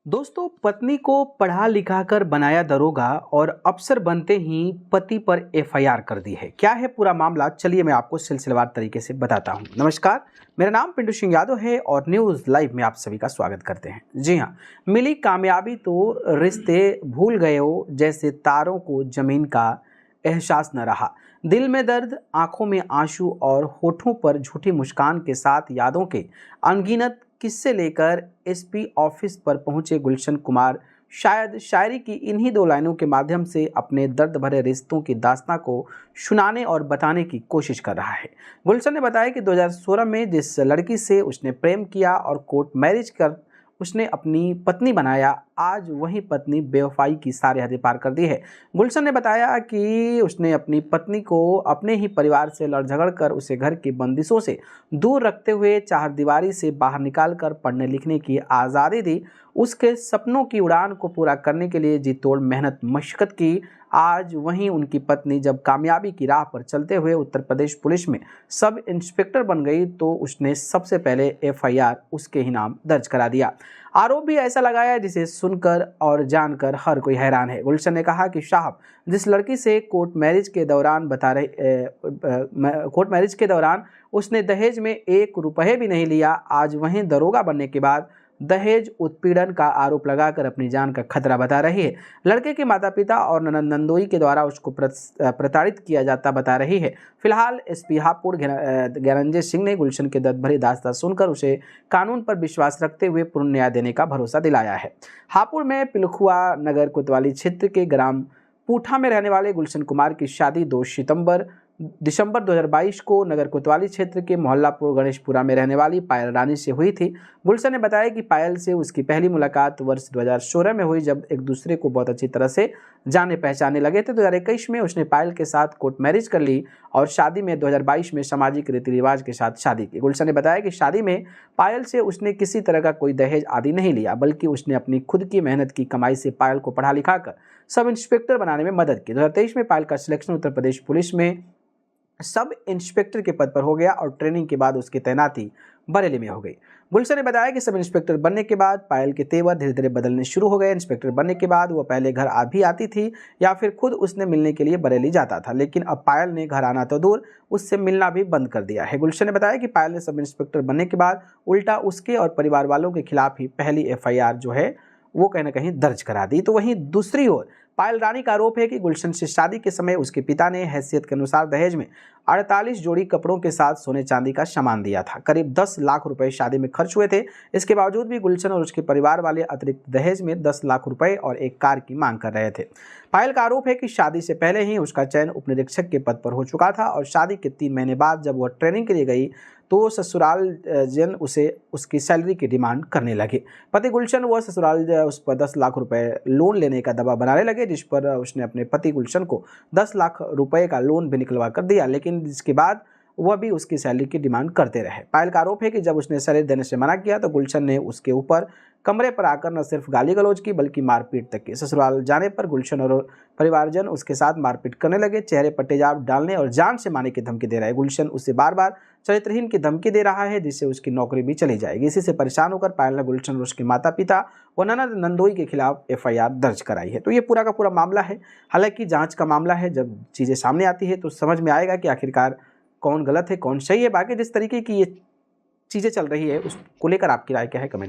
दोस्तों, पत्नी को पढ़ा लिखा कर बनाया दरोगा और अफसर बनते ही पति पर एफआईआर कर दी है। क्या है पूरा मामला, चलिए मैं आपको सिलसिलेवार तरीके से बताता हूं। नमस्कार, मेरा नाम पिंटू सिंह यादव है और न्यूज़ लाइव में आप सभी का स्वागत करते हैं। जी हां, मिली कामयाबी तो रिश्ते भूल गए हो जैसे तारों को जमीन का एहसास न रहा। दिल में दर्द, आंखों में आंसू और होठों पर झूठी मुस्कान के साथ यादों के अनगिनत किस्से लेकर एसपी ऑफिस पर पहुंचे गुलशन कुमार शायद शायरी की इन्हीं दो लाइनों के माध्यम से अपने दर्द भरे रिश्तों की दास्तां को सुनाने और बताने की कोशिश कर रहा है। गुलशन ने बताया कि 2016 में जिस लड़की से उसने प्रेम किया और कोर्ट मैरिज कर उसने अपनी पत्नी बनाया, आज वही पत्नी बेवफाई की सारी हदें पार कर दी है। गुलशन ने बताया कि उसने अपनी पत्नी को अपने ही परिवार से लड़ झगड़ कर उसे घर की बंदिशों से दूर रखते हुए चारदीवारी से बाहर निकाल कर पढ़ने लिखने की आज़ादी दी। उसके सपनों की उड़ान को पूरा करने के लिए जी तोड़ मेहनत मशक्क़त की। आज वहीं उनकी पत्नी जब कामयाबी की राह पर चलते हुए उत्तर प्रदेश पुलिस में सब इंस्पेक्टर बन गई तो उसने सबसे पहले एफआईआर उसके ही नाम दर्ज करा दिया। आरोप भी ऐसा लगाया जिसे सुनकर और जानकर हर कोई हैरान है। गुलशन ने कहा कि साहब, जिस लड़की से कोर्ट मैरिज के दौरान उसने दहेज में 1 रुपये भी नहीं लिया, आज वहीं दरोगा बनने के बाद दहेज उत्पीड़न का आरोप लगाकर अपनी जान का खतरा बता रही है। लड़के के माता पिता और ननद नंदोई के द्वारा उसको प्रताड़ित किया जाता बता रही है। फिलहाल एसपी हापुड़ ज्ञानंजय सिंह ने गुलशन के दर्द भरी दास्तां सुनकर उसे कानून पर विश्वास रखते हुए पूर्ण न्याय देने का भरोसा दिलाया है। हापुड़ में पिलखुआ नगर कोतवाली क्षेत्र के ग्राम पूठा में रहने वाले गुलशन कुमार की शादी 2 दिसंबर 2022 को नगर कोतवाली क्षेत्र के मोहल्लापुर गणेशपुरा में रहने वाली पायल रानी से हुई थी। गुलशन ने बताया कि पायल से उसकी पहली मुलाकात वर्ष 2016 में हुई, जब एक दूसरे को बहुत अच्छी तरह से जाने पहचाने लगे थे। 2021 में उसने पायल के साथ कोर्ट मैरिज कर ली और शादी में 2022 में सामाजिक रीति रिवाज के साथ शादी की। गुलशन ने बताया कि शादी में पायल से उसने किसी तरह का कोई दहेज आदि नहीं लिया, बल्कि उसने अपनी खुद की मेहनत की कमाई से पायल को पढ़ा लिखा कर सब इंस्पेक्टर बनाने में मदद की। 2023 में पायल का सिलेक्शन उत्तर प्रदेश पुलिस में सब इंस्पेक्टर के पद पर हो गया और ट्रेनिंग के बाद उसकी तैनाती बरेली में हो गई। गुलशन ने बताया कि सब इंस्पेक्टर बनने के बाद पायल के तेवर धीरे धीरे बदलने शुरू हो गए। इंस्पेक्टर बनने के बाद वो पहले घर भी आती थी या फिर खुद उसने मिलने के लिए बरेली जाता था, लेकिन अब पायल ने घर आना तो दूर, उससे मिलना भी बंद कर दिया है। गुलशन ने बताया कि पायल ने सब इंस्पेक्टर बनने के बाद उल्टा उसके और परिवार वालों के खिलाफ ही पहली एफआईआर जो है वो कहीं ना कहीं दर्ज करा दी। तो वहीं दूसरी ओर पायल रानी का आरोप है कि गुलशन से शादी के समय उसके पिता ने हैसियत के अनुसार दहेज में 48 जोड़ी कपड़ों के साथ सोने चांदी का सामान दिया था। करीब 10 लाख रुपए शादी में खर्च हुए थे। इसके बावजूद भी गुलशन और उसके परिवार वाले अतिरिक्त दहेज में 10 लाख रुपए और एक कार की मांग कर रहे थे। पायल का आरोप है कि शादी से पहले ही उसका चयन उपनिरीक्षक के पद पर हो चुका था और शादी के 3 महीने बाद जब वह ट्रेनिंग के लिए गई तो ससुराल जन उसे उसकी सैलरी की डिमांड करने लगे। पति गुलशन व ससुराल उस पर 10 लाख रुपए लोन लेने का दबाव बनाने लगे, जिस पर उसने अपने पति गुलशन को 10 लाख रुपए का लोन भी निकलवा कर दिया, लेकिन जिसके बाद वह भी उसकी सैलरी की डिमांड करते रहे। पायल का आरोप है कि जब उसने सैलरी देने से मना किया तो गुलशन ने उसके ऊपर कमरे पर आकर न सिर्फ गाली गलौज की बल्कि मारपीट तक की। ससुराल जाने पर गुलशन और परिवारजन उसके साथ मारपीट करने लगे, चेहरे पर तेजाब डालने और जान से मारने की धमकी दे रहे हैं। गुलशन उसे बार बार चरित्रहीन की धमकी दे रहा है, जिससे उसकी नौकरी भी चली जाएगी। इसी से परेशान होकर पायल ने गुलशन और उसके माता पिता व ननद नंदोई के खिलाफ एफआईआर दर्ज कराई है। तो ये पूरा का पूरा मामला है। हालांकि जांच का मामला है, जब चीज़ें सामने आती है तो समझ में आएगा कि आखिरकार कौन गलत है कौन सही है। बाकी जिस तरीके की ये चीज़ें चल रही है उसको लेकर आपकी राय क्या है, कमेंट